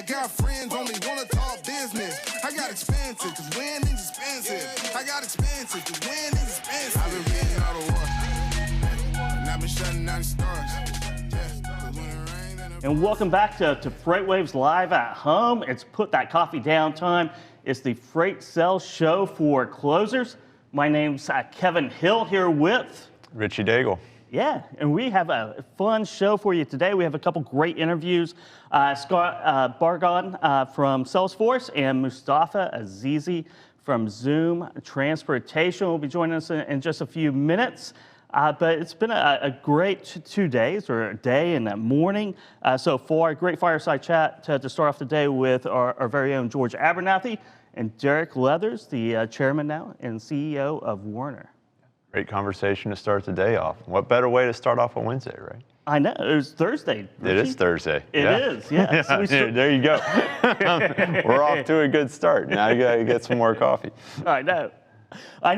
got friends, only wanna talk business. I got expensive, cause winning's expensive. I got expensive, cause winning's expensive. I've been reading all the war, and I've been shutting down the stars. And welcome back to FreightWaves Live at Home. It's Put That Coffee Down time. It's the Freight Sales Show for closers. My name's Kevin Hill here with Richie Daigle. Yeah, and we have a fun show for you today. We have a couple great interviews. Scott Barghaan from Salesforce and Mustafa Azizi from Zuum Transportation will be joining us in just a few minutes. But it's been a great 2 days, or a day and a morning so far. Great fireside chat to start off the day with our very own George Abernathy and Derek Leathers, the chairman now and CEO of Werner. Great conversation to start the day off. What better way to start off a Wednesday, right? I know, it was Thursday. Richie. It is Thursday. It is, yeah. Yeah, there you go. We're off to a good start. Now you gotta get some more coffee. I know,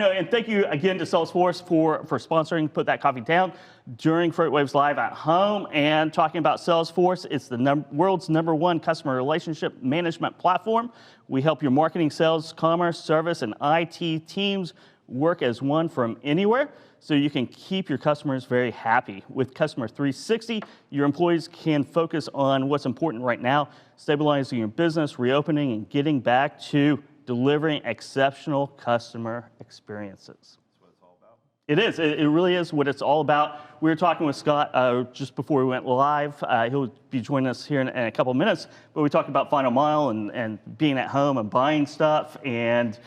and thank you again to Salesforce for sponsoring Put That Coffee Down during FreightWaves Live at Home. And talking about Salesforce, it's the world's #1 customer relationship management platform. We help your marketing, sales, commerce, service, and IT teams work as one from anywhere, so you can keep your customers very happy. With Customer 360, your employees can focus on what's important right now, stabilizing your business, reopening, and getting back to delivering exceptional customer experiences. That's what it's all about. It is. It really is what it's all about. We were talking with Scott just before we went live. He'll be joining us here in a couple of minutes. But we talked about Final Mile and being at home and buying stuff and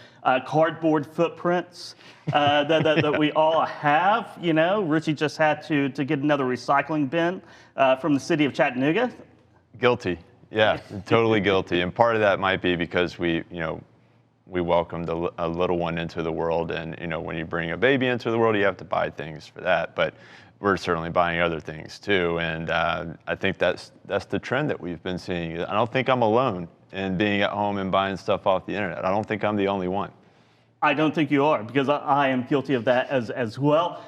cardboard footprints that we all have. You know, Richie just had to get another recycling bin from the city of Chattanooga. Guilty. Yeah, totally guilty. And part of that might be because we welcomed a little one into the world, and when you bring a baby into the world, you have to buy things for that. But we're certainly buying other things too, and I think that's the trend that we've been seeing. I don't think I'm alone in being at home and buying stuff off the internet. I don't think I'm the only one. I don't think you are, because I am guilty of that as well.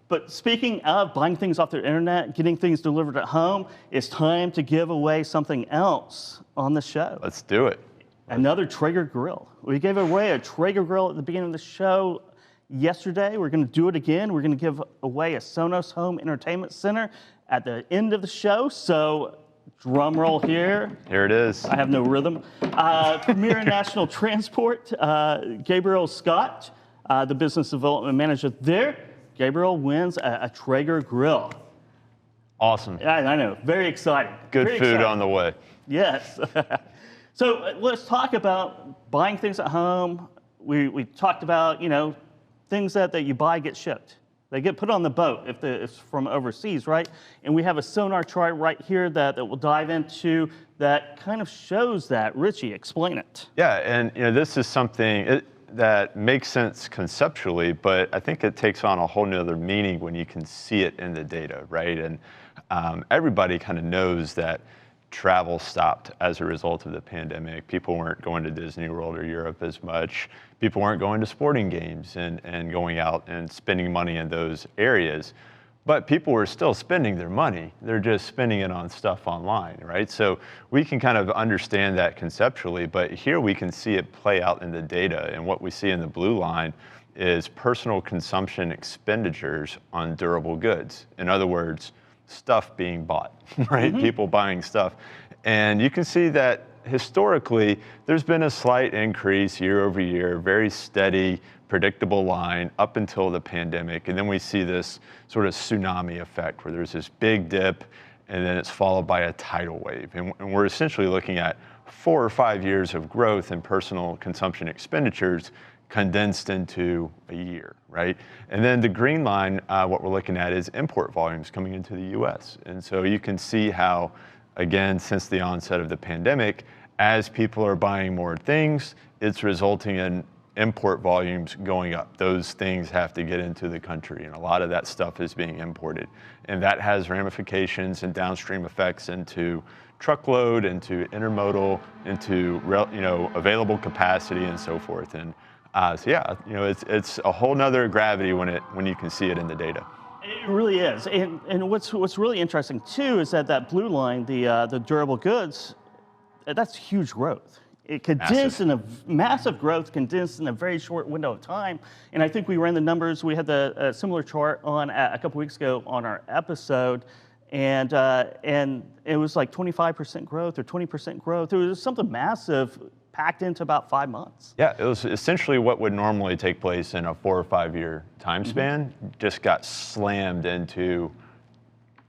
But speaking of buying things off the internet, getting things delivered at home, it's time to give away something else on the show. Let's do it. Another Traeger grill. We gave away a Traeger grill at the beginning of the show yesterday. We're going to do it again. We're going to give away a Sonos Home Entertainment Center at the end of the show. So drum roll here. Here it is. I have no rhythm. Premier National Transport, Gabriel Scott, the business development manager there. Gabriel wins a Traeger grill. Awesome. Yeah, I know. Very exciting. Good Very food exciting. on the way. Yes. So let's talk about buying things at home. We talked about, things that you buy get shipped. They get put on the boat if it's from overseas, right? And we have a sonar chart right here that we'll dive into that kind of shows that. Richie, explain it. Yeah, and this is something that makes sense conceptually, but I think it takes on a whole nother meaning when you can see it in the data, right? And everybody kind of knows that travel stopped as a result of the pandemic. People weren't going to Disney World or Europe as much. People weren't going to sporting games and going out and spending money in those areas. But people were still spending their money. They're just spending it on stuff online, right? So we can kind of understand that conceptually, but here we can see it play out in the data. And what we see in the blue line is personal consumption expenditures on durable goods. In other words, stuff being bought, right? Mm-hmm. People buying stuff. And you can see that historically, there's been a slight increase year over year, very steady, predictable line up until the pandemic. And then we see this sort of tsunami effect where there's this big dip and then it's followed by a tidal wave. And we're essentially looking at 4 or 5 years of growth in personal consumption expenditures condensed into a year, right? And then the green line, what we're looking at is import volumes coming into the US. And so you can see how, again, since the onset of the pandemic, as people are buying more things, it's resulting in import volumes going up. Those things have to get into the country, and a lot of that stuff is being imported. And that has ramifications and downstream effects into truckload, into intermodal, into available capacity and so forth. And so yeah, it's a whole nother gravity when you can see it in the data. It really is, and what's really interesting too is that blue line, the durable goods, that's huge growth. It condensed in a massive growth, condensed in a very short window of time. And I think we ran the numbers. We had a similar chart on a couple weeks ago on our episode, and it was like 25% growth or 20% growth. It was something massive packed into about 5 months. Yeah, it was essentially what would normally take place in a 4 or 5 year time span, just got slammed into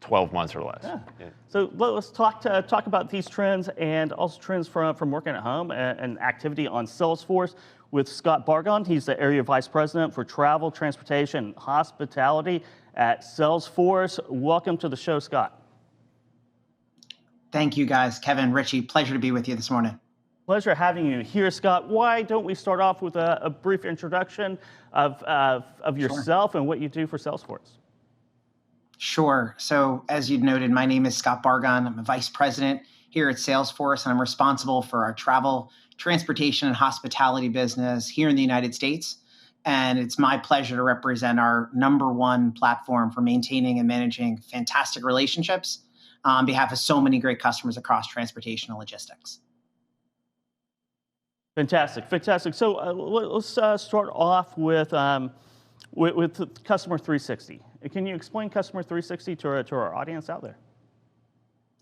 12 months or less. Yeah. So let's talk about these trends and also trends from working at home and activity on Salesforce with Scott Barghaan. He's the Area Vice President for Travel, Transportation, and Hospitality at Salesforce. Welcome to the show, Scott. Thank you, guys. Kevin, Richie, pleasure to be with you this morning. Pleasure having you here, Scott. Why don't we start off with a brief introduction of yourself and what you do for Salesforce? Sure. So as you noted, my name is Scott Barghaan. I'm a vice president here at Salesforce, and I'm responsible for our travel, transportation, and hospitality business here in the United States. And it's my pleasure to represent our #1 platform for maintaining and managing fantastic relationships on behalf of so many great customers across transportation and logistics. Fantastic, fantastic. So let's start off with Customer 360. Can you explain Customer 360 to our audience out there?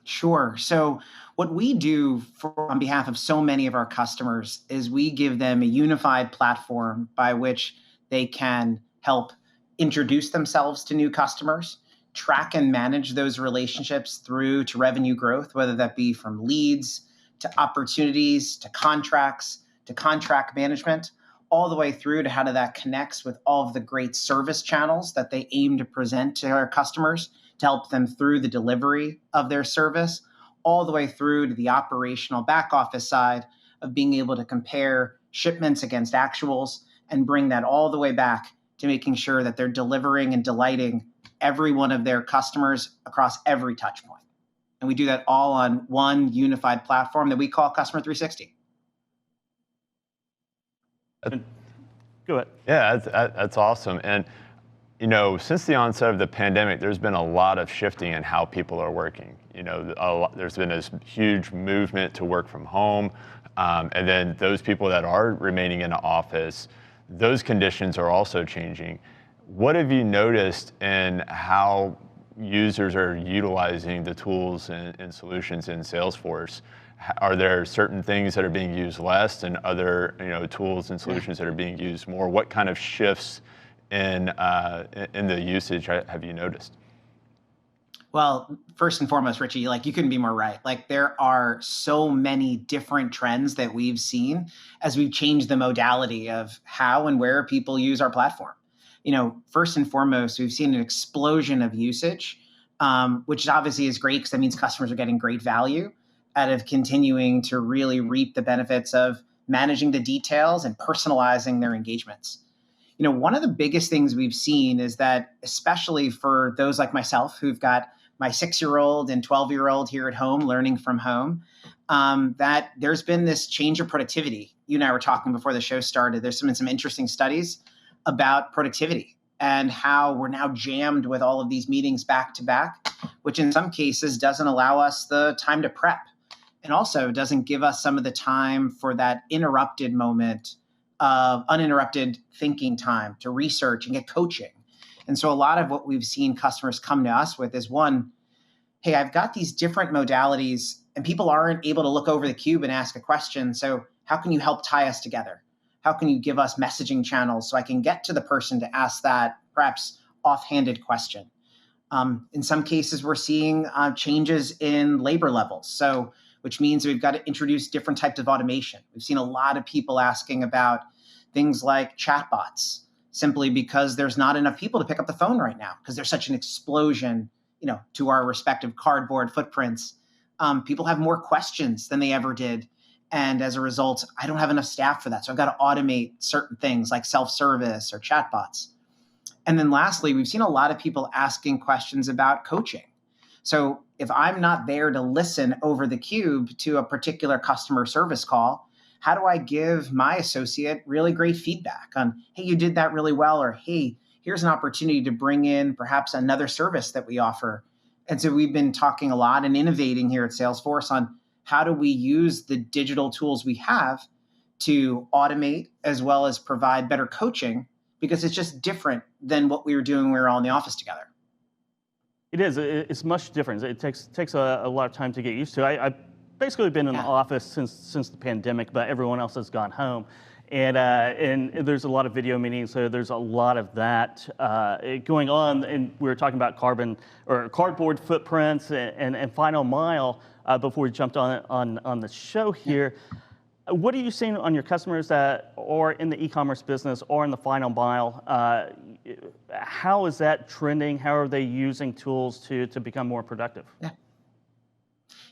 Sure. So what we do on behalf of so many of our customers is we give them a unified platform by which they can help introduce themselves to new customers, track and manage those relationships through to revenue growth, whether that be from leads to opportunities to contracts to contract management, all the way through to how that connects with all of the great service channels that they aim to present to our customers to help them through the delivery of their service, all the way through to the operational back office side of being able to compare shipments against actuals and bring that all the way back to making sure that they're delivering and delighting every one of their customers across every touch point. And we do that all on one unified platform that we call Customer 360. Go ahead. Yeah, that's awesome. And, you know, since the onset of the pandemic, there's been a lot of shifting in how people are working. You know, there's been this huge movement to work from home. And then those people that are remaining in the office, those conditions are also changing. What have you noticed in how users are utilizing the tools and solutions in Salesforce? Are there certain things that are being used less and other tools and solutions that are being used more? What kind of shifts in the usage have you noticed? Well, first and foremost, Richie, you couldn't be more right. There are so many different trends that we've seen as we've changed the modality of how and where people use our platform. First and foremost, we've seen an explosion of usage, which obviously is great because that means customers are getting great value out of continuing to really reap the benefits of managing the details and personalizing their engagements. One of the biggest things we've seen is that, especially for those like myself who've got my 6-year-old and 12-year-old here at home learning from home, that there's been this change of productivity. You and I were talking before the show started. There's been some interesting studies about productivity and how we're now jammed with all of these meetings back to back, which in some cases doesn't allow us the time to prep. And also doesn't give us some of the time for that interrupted moment of uninterrupted thinking time to research and get coaching. And so a lot of what we've seen customers come to us with is one, hey, I've got these different modalities and people aren't able to look over the cube and ask a question. So how can you help tie us together? How can you give us messaging channels so I can get to the person to ask that perhaps offhanded question? In some cases, we're seeing changes in labor levels. So which means we've got to introduce different types of automation. We've seen a lot of people asking about things like chatbots, simply because there's not enough people to pick up the phone right now because there's such an explosion, to our respective cardboard footprints. People have more questions than they ever did. And as a result, I don't have enough staff for that. So I've got to automate certain things like self-service or chatbots. And then lastly, we've seen a lot of people asking questions about coaching. So if I'm not there to listen over the cube to a particular customer service call, how do I give my associate really great feedback on, hey, you did that really well, or hey, here's an opportunity to bring in perhaps another service that we offer. And so we've been talking a lot and innovating here at Salesforce on how do we use the digital tools we have to automate as well as provide better coaching, because it's just different than what we were doing when we were all in the office together. It is. It's much different. It takes a lot of time to get used to. I've basically been in the office since the pandemic, but everyone else has gone home. And there's a lot of video meetings, so there's a lot of that going on. And we were talking about cardboard footprints and final mile before we jumped on the show here. What are you seeing on your customers that are in the e-commerce business or in the final mile? How is that trending? How are they using tools to become more productive?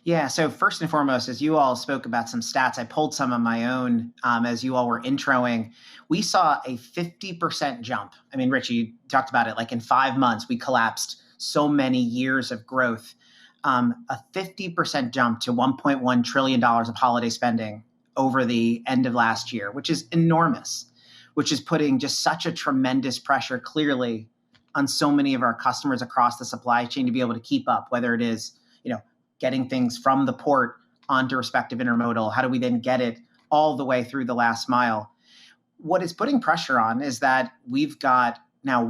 Yeah, so first and foremost, as you all spoke about some stats, I pulled some of my own as you all were introing. We saw a 50% jump. I mean, Richie, you talked about it, like in 5 months, we collapsed so many years of growth. A 50% jump to $1.1 trillion of holiday spending over the end of last year, which is enormous, which is putting just such a tremendous pressure clearly on so many of our customers across the supply chain to be able to keep up, whether it is, getting things from the port onto respective intermodal. How do we then get it all the way through the last mile? What is putting pressure on is that we've got now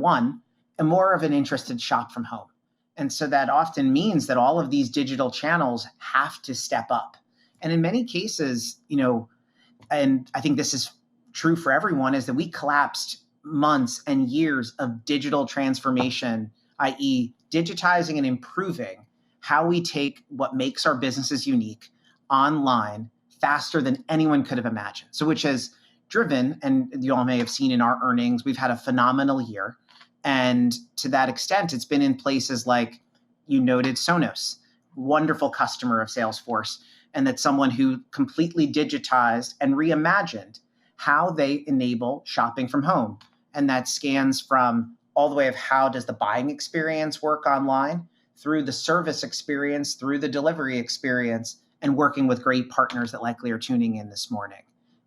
more of an interested shop from home. And so that often means that all of these digital channels have to step up. And in many cases, and I think this is true for everyone, is that we collapsed months and years of digital transformation, i.e. digitizing and improving how we take what makes our businesses unique online faster than anyone could have imagined. So which has driven, and you all may have seen in our earnings, we've had a phenomenal year. And to that extent, it's been in places like you noted Sonos, wonderful customer of Salesforce, and that's someone who completely digitized and reimagined how they enable shopping from home. And that scans from all the way of how does the buying experience work online, through the service experience, through the delivery experience, and working with great partners that likely are tuning in this morning.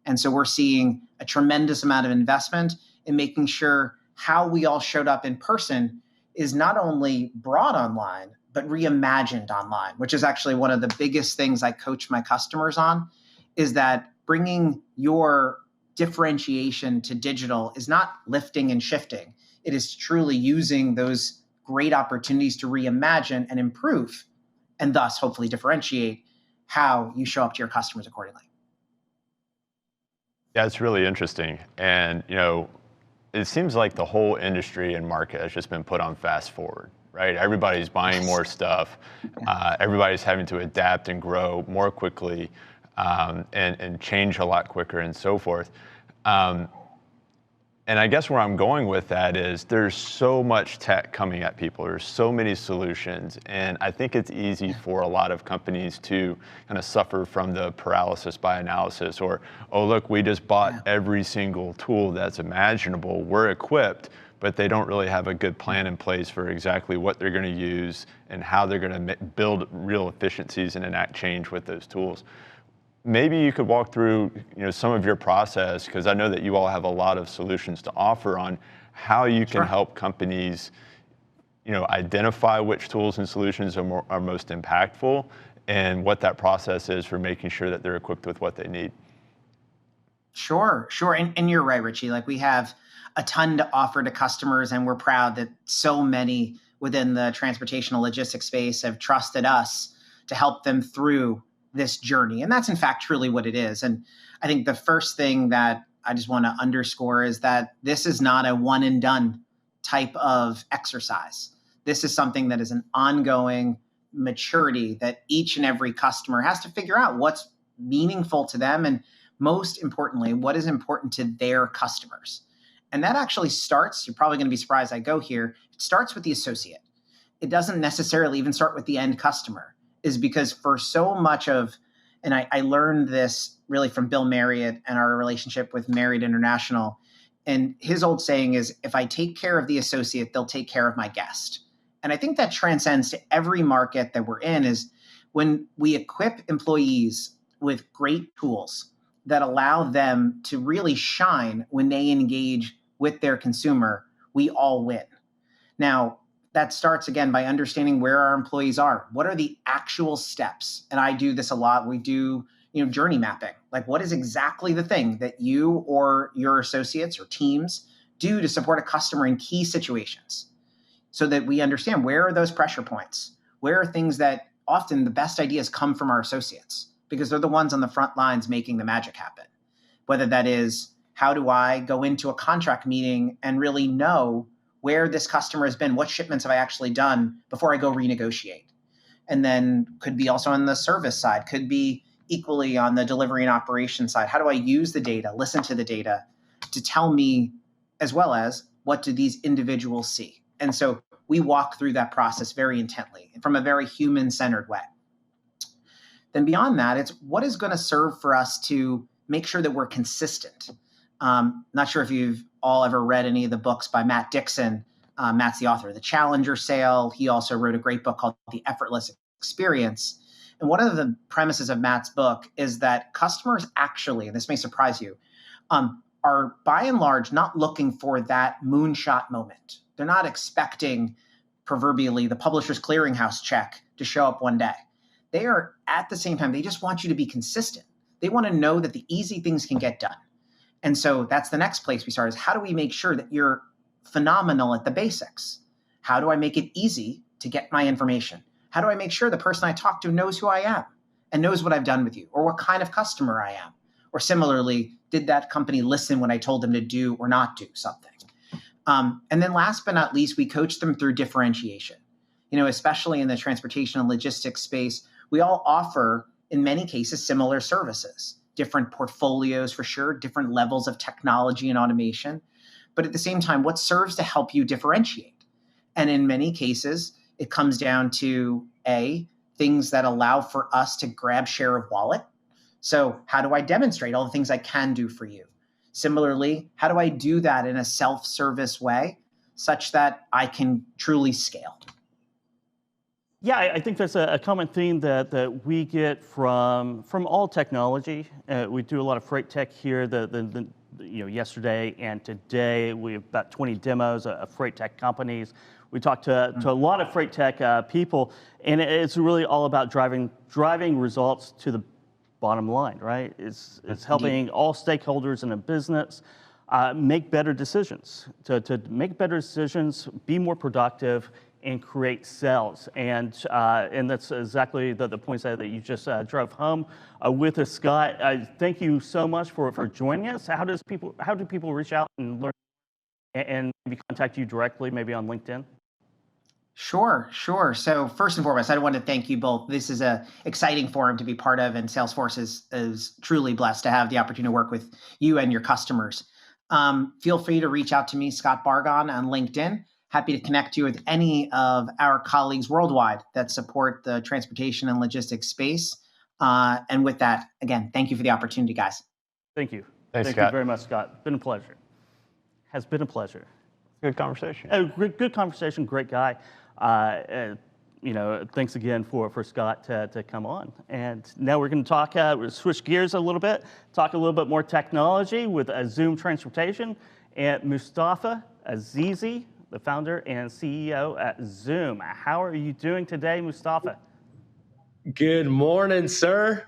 And so we're seeing a tremendous amount of investment in making sure how we all showed up in person is not only brought online, but reimagined online, which is actually one of the biggest things I coach my customers on, is that bringing your differentiation to digital is not lifting and shifting. It is truly using those great opportunities to reimagine and improve, and thus hopefully differentiate how you show up to your customers accordingly. Yeah, it's really interesting. And, it seems like the whole industry and market has just been put on fast forward, right? Everybody's buying more stuff. Everybody's having to adapt and grow more quickly and change a lot quicker and so forth. And I guess where I'm going with that is there's so much tech coming at people. There's so many solutions. And I think it's easy for a lot of companies to kind of suffer from the paralysis by analysis, or, oh, look, we just bought every single tool that's imaginable. We're equipped, but they don't really have a good plan in place for exactly what they're going to use and how they're going to build real efficiencies and enact change with those tools. Maybe you could walk through, some of your process, because I know that you all have a lot of solutions to offer on how you can help companies, identify which tools and solutions are most impactful, and what that process is for making sure that they're equipped with what they need. Sure. And you're right, Richie. Like, we have a ton to offer to customers, and we're proud that so many within the transportation and logistics space have trusted us to help them through this journey. And that's in fact truly what it is. And I think the first thing that I just want to underscore is that this is not a one and done type of exercise. This is something that is an ongoing maturity that each and every customer has to figure out what's meaningful to them, and most importantly, what is important to their customers. And that actually starts, you're probably going to be surprised I go here, it starts with the associate. It doesn't necessarily even start with the end customer, is because for so much of, and I learned this really from Bill Marriott and our relationship with Marriott International, and his old saying is, if I take care of the associate, they'll take care of my guest. And I think that transcends to every market that we're in, is when we equip employees with great tools that allow them to really shine when they engage with their consumer, we all win. Now, that starts again by understanding where our employees are. What are the actual steps? And I do this a lot. We do, journey mapping. Like, what is exactly the thing that you or your associates or teams do to support a customer in key situations, so that we understand where are those pressure points? Where are things that often the best ideas come from our associates, because they're the ones on the front lines making the magic happen. Whether that is, how do I go into a contract meeting and really know where this customer has been? What shipments have I actually done before I go renegotiate? And then could be also on the service side, could be equally on the delivery and operation side. How do I use the data, listen to the data to tell me, as well as, what do these individuals see? And so we walk through that process very intently from a very human-centered way. Then beyond that, it's what is going to serve for us to make sure that we're consistent. Not sure if you've all ever read any of the books by Matt Dixon. Matt's the author of The Challenger Sale. He also wrote a great book called The Effortless Experience. And one of the premises of Matt's book is that customers actually, and this may surprise you, are by and large not looking for that moonshot moment. They're not expecting, proverbially, the Publishers Clearinghouse check to show up one day. They are, at the same time, they just want you to be consistent. They want to know that the easy things can get done. And so that's the next place we start, is how do we make sure that you're phenomenal at the basics? How do I make it easy to get my information? How do I make sure the person I talk to knows who I am and knows what I've done with you, or what kind of customer I am? Or similarly, did that company listen when I told them to do or not do something? And then last but not least, we coach them through differentiation. Especially in the transportation and logistics space, we all offer, in many cases, similar services, different portfolios for sure, different levels of technology and automation. But at the same time, what serves to help you differentiate? And in many cases, it comes down to things that allow for us to grab share of wallet. So how do I demonstrate all the things I can do for you? Similarly, how do I do that in a self-service way such that I can truly scale? Yeah, I think that's a common theme that we get from all technology. We do a lot of FreightTech here. Yesterday and today we have about 20 demos of FreightTech companies. We talk to a lot of FreightTech people, and it's really all about driving results to the bottom line, right? It's helping all stakeholders in a business make better decisions, to make better decisions, be more productive, and create sales. And that's exactly the points that you just drove home with us, Scott. Thank you so much for joining us. How do people reach out and learn and maybe contact you directly, maybe on LinkedIn? Sure. So first and foremost, I want to thank you both. This is an exciting forum to be part of, and Salesforce is truly blessed to have the opportunity to work with you and your customers. Feel free to reach out to me, Scott Barghaan, on LinkedIn. Happy to connect you with any of our colleagues worldwide that support the transportation and logistics space. And with that, again, thank you for the opportunity, guys. Thank you. Thanks, Thank Scott. you very much, Scott. Been a pleasure. Has been a pleasure. Good conversation. Good conversation. Great guy. Thanks again for Scott to come on. And now we're going to talk, switch gears a little bit, talk a little bit more technology with Zuum Transportation and Mustafa Azizi, the founder and CEO at Zuum. How are you doing today, Mustafa? Good morning, sir.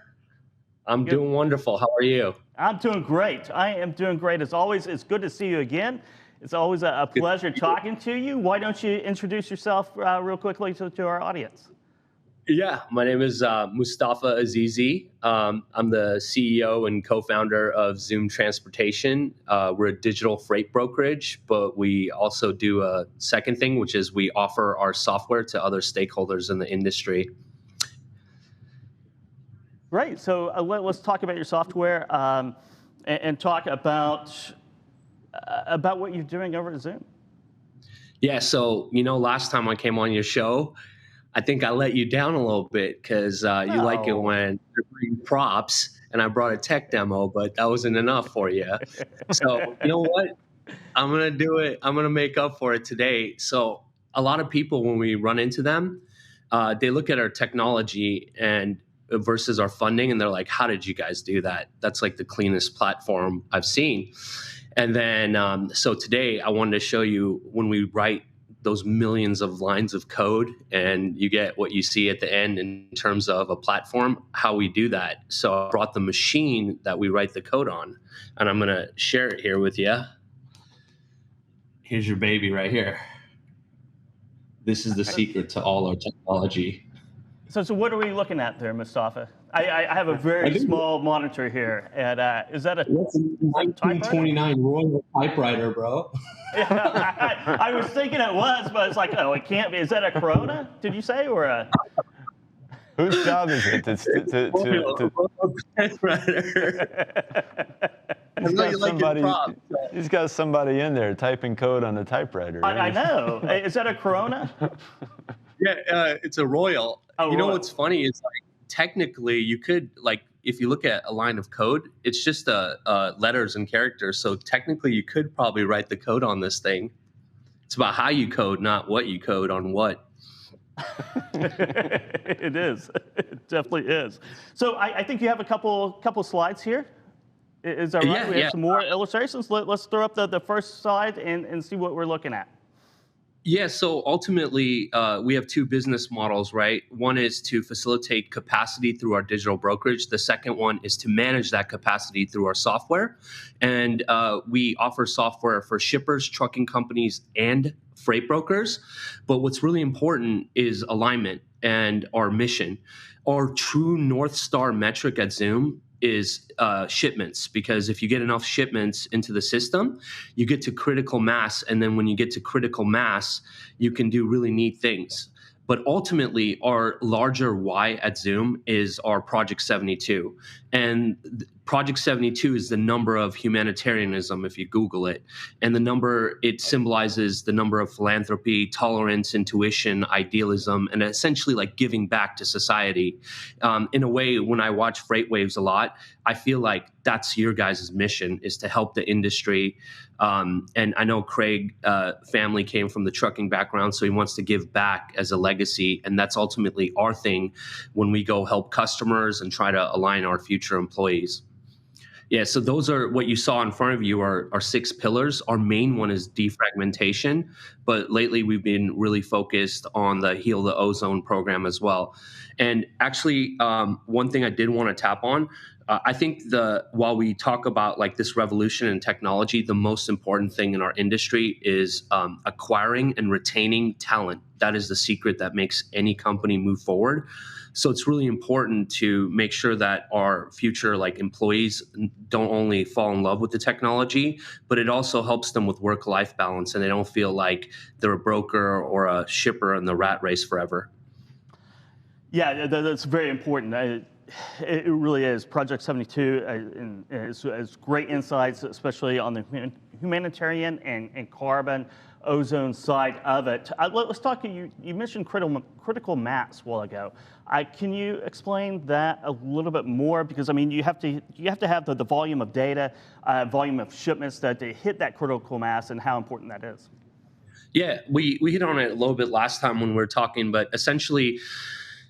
I'm doing wonderful. How are you? I'm doing great. I am doing great. As always, it's good to see you again. It's always a pleasure talking to you. Why don't you introduce yourself real quickly to our audience? Yeah, my name is Mustafa Azizi. I'm the CEO and co-founder of Zuum Transportation. We're a digital freight brokerage, but we also do a second thing, which is we offer our software to other stakeholders in the industry. Great. So let's talk about your software and talk about what you're doing over at Zuum. Yeah, so last time I came on your show, I think I let you down a little bit because you like it when you're bringing props, and I brought a tech demo, but that wasn't enough for you. So you know what? I'm going to do it. I'm going to make up for it today. So a lot of people, when we run into them, they look at our technology and versus our funding, and they're like, how did you guys do that? That's like the cleanest platform I've seen. And then, so today I wanted to show you when we write those millions of lines of code and you get what you see at the end in terms of a platform, how we do that. So I brought the machine that we write the code on, and I'm going to share it here with you. Here's your baby right here. This is the secret to all our technology. So what are we looking at there, Mustafa? I have a very small monitor here, and is that a 1929 Royal typewriter, bro? Yeah, I was thinking it was, but it's like, oh, it can't be. Is that a Corona? Did you say, or a? Whose job is it to He's got somebody in there typing code on the typewriter. Right? I know. Is that a Corona? Yeah, it's a Royal. Oh, you know Royal. what's funny is like technically you could if you look at a line of code, it's just letters and characters. So technically you could probably write the code on this thing. It's about how you code, not what you code on what. It is. It definitely is. So I think you have a couple slides here. Is that right? We have some more illustrations. Let's throw up the first slide and see what we're looking at. Yeah, so ultimately, we have two business models, right? One is to facilitate capacity through our digital brokerage. The second one is to manage that capacity through our software. And we offer software for shippers, trucking companies, and freight brokers. But what's really important is alignment and our mission. Our true North Star metric at Zuum is shipments, because if you get enough shipments into the system, you get to critical mass. And then when you get to critical mass, you can do really neat things. But ultimately, our larger why at Zuum is our Project 72. And Project 72 is the number of humanitarianism, if you Google it. And the number, it symbolizes the number of philanthropy, tolerance, intuition, idealism, and essentially like giving back to society. In a way, when I watch FreightWaves a lot, I feel like that's your guys' mission, is to help the industry. And I know Craig family came from the trucking background, so he wants to give back as a legacy. And that's ultimately our thing when we go help customers and try to align our future employees. Yeah, so those are what you saw in front of you are 6 pillars. Our main one is defragmentation, but lately we've been really focused on the Heal the Ozone program as well. And actually, one thing I did want to tap on, I think while we talk about like this revolution in technology, the most important thing in our industry is acquiring and retaining talent. That is the secret that makes any company move forward. So it's really important to make sure that our future employees don't only fall in love with the technology, but it also helps them with work-life balance, and they don't feel like they're a broker or a shipper in the rat race forever. Yeah, that's very important. It really is. Project 72 has great insights, especially on the humanitarian and carbon ozone side of it. Let's talk. You mentioned critical mass a while ago. Can you explain that a little bit more? Because I mean, you have to have the volume of data, volume of shipments to hit that critical mass, and how important that is. Yeah, we hit on it a little bit last time when we were talking, but essentially,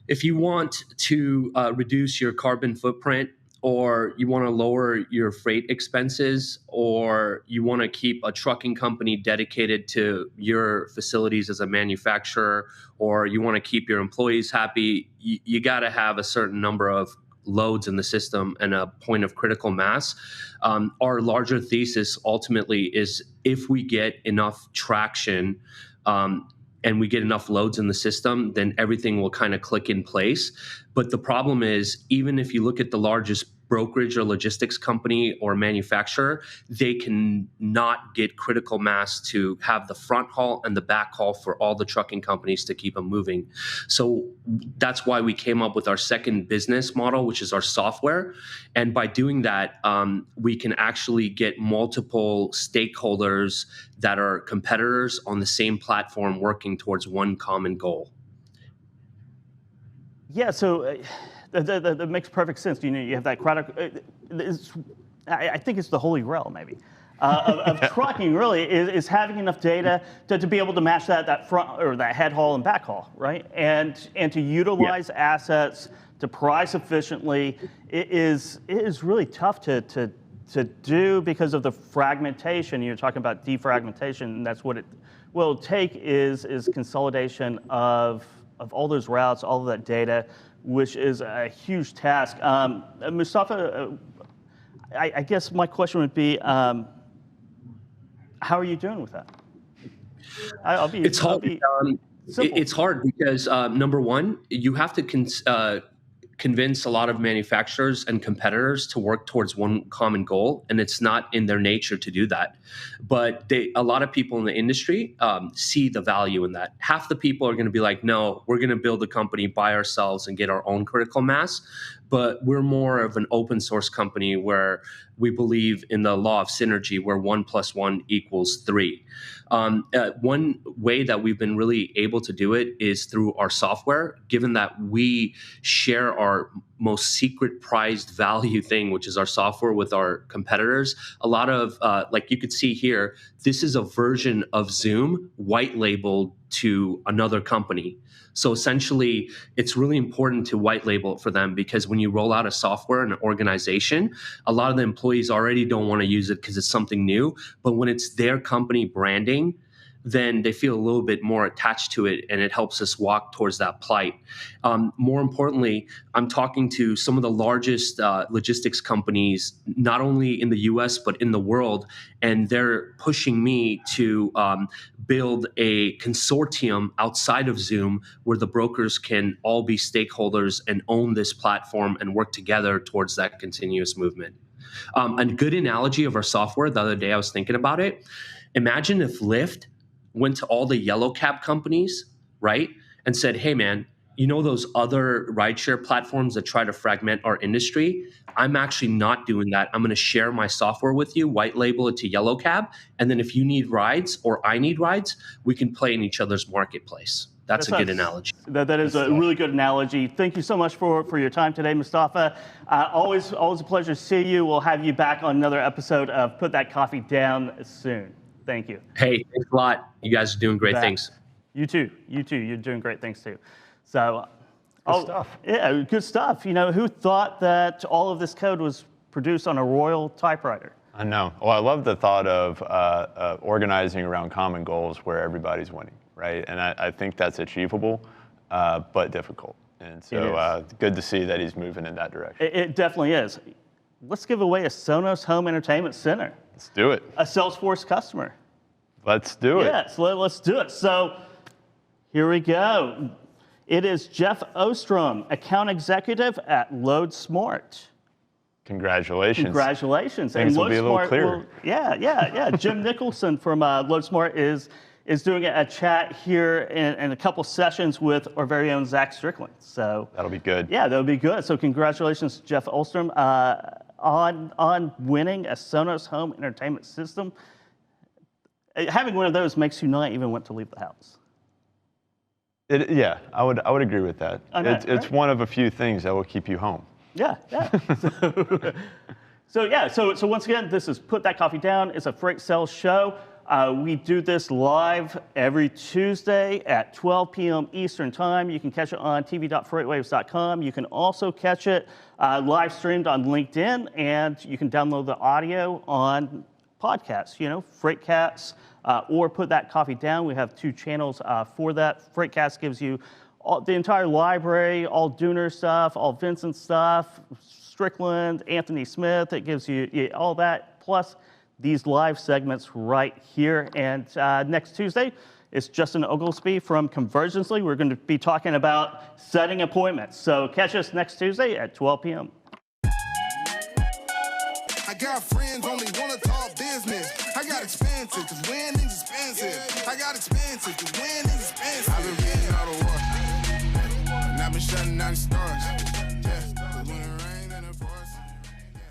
if you want to reduce your carbon footprint, or you want to lower your freight expenses, or you want to keep a trucking company dedicated to your facilities as a manufacturer, or you want to keep your employees happy, you got to have a certain number of loads in the system and a point of critical mass. Our larger thesis ultimately is if we get enough traction and we get enough loads in the system, then everything will kind of click in place. But the problem is, even if you look at the largest brokerage or logistics company or manufacturer, they can not get critical mass to have the front haul and the back haul for all the trucking companies to keep them moving. So that's why we came up with our second business model, which is our software. And by doing that, we can actually get multiple stakeholders that are competitors on the same platform working towards one common goal. Yeah, so that makes perfect sense. You have that crowd. I think it's the holy grail, maybe, of trucking. Really, is having enough data to be able to match that front or that head haul and back haul, right? And to utilize assets to price efficiently. It is really tough to do because of the fragmentation. You're talking about defragmentation, and that's what what it'll take is consolidation of all those routes, all of that data, which is a huge task. Mustafa, I guess my question would be, how are you doing with that? It's hard because number one, you have to convince a lot of manufacturers and competitors to work towards one common goal, and it's not in their nature to do that. But a lot of people in the industry see the value in that. Half the people are going to be like, no, we're going to build a company by ourselves and get our own critical mass. But we're more of an open source company where we believe in the law of synergy, where 1 + 1 = 3. One way that we've been really able to do it is through our software, given that we share our most secret prized value thing, which is our software, with our competitors. A lot of, like you could see here, this is a version of Zuum white labeled to another company. So essentially, it's really important to white label it for them, because when you roll out a software in an organization, a lot of the employees already don't want to use it because it's something new. But when it's their company branding, then they feel a little bit more attached to it, and it helps us walk towards that plight. More importantly, I'm talking to some of the largest logistics companies, not only in the US, but in the world, and they're pushing me to build a consortium outside of Zuum where the brokers can all be stakeholders and own this platform and work together towards that continuous movement. A good analogy of our software, the other day I was thinking about it, imagine if Lyft went to all the yellow cab companies, right, and said, hey, man, you know those other rideshare platforms that try to fragment our industry? I'm actually not doing that. I'm going to share my software with you, white label it to yellow cab, and then if you need rides or I need rides, we can play in each other's marketplace. That's a good analogy. That is a really good analogy. Thank you so much for your time today, Mustafa. Always a pleasure to see you. We'll have you back on another episode of Put That Coffee Down soon. Thank you. Hey, thanks a lot. You guys are doing great things. You too. You're doing great things too. So, Good stuff. Yeah, good stuff. You know, who thought that all of this code was produced on a Royal typewriter? I know. Well, I love the thought of organizing around common goals where everybody's winning, right? And I think that's achievable, but difficult. And so good to see that he's moving in that direction. It definitely is. Let's give away a Sonos Home Entertainment Center. Let's do it. A Salesforce customer. Let's do it. Yes, let's do it. So here we go. It is Jeff Ostrom, account executive at LoadSmart. Congratulations. Congratulations. Things will be a little clearer. Yeah. Jim Nicholson from LoadSmart is doing a chat here in a couple sessions with our very own Zach Strickland. So that'll be good. Yeah, that'll be good. So congratulations, Jeff Ostrom, on winning a Sonos home entertainment system. Having one of those makes you not even want to leave the house. Yeah, I would agree with that. It's right? one of a few things that will keep you home. Yeah. So once again, this is Put That Coffee Down. It's a freight sales show. We do this live every Tuesday at 12 p.m. Eastern Time. You can catch it on tv.freightwaves.com. You can also catch it live streamed on LinkedIn, and you can download the audio on podcasts, Freightcast or Put That Coffee Down. We have 2 channels for that. Freightcast gives you the entire library, all Dooner stuff, all Vincent stuff, Strickland, Anthony Smith. It gives you all that, plus these live segments right here. And next Tuesday, it's Justin Oglesby from Convergently. We're going to be talking about setting appointments. So catch us next Tuesday at 12 p.m. I got friends only wanna talk business. I got expensive, cause winning's expensive. I got expensive, cause winning's expensive. I've been reading all the work, and I've been shutting down the stars.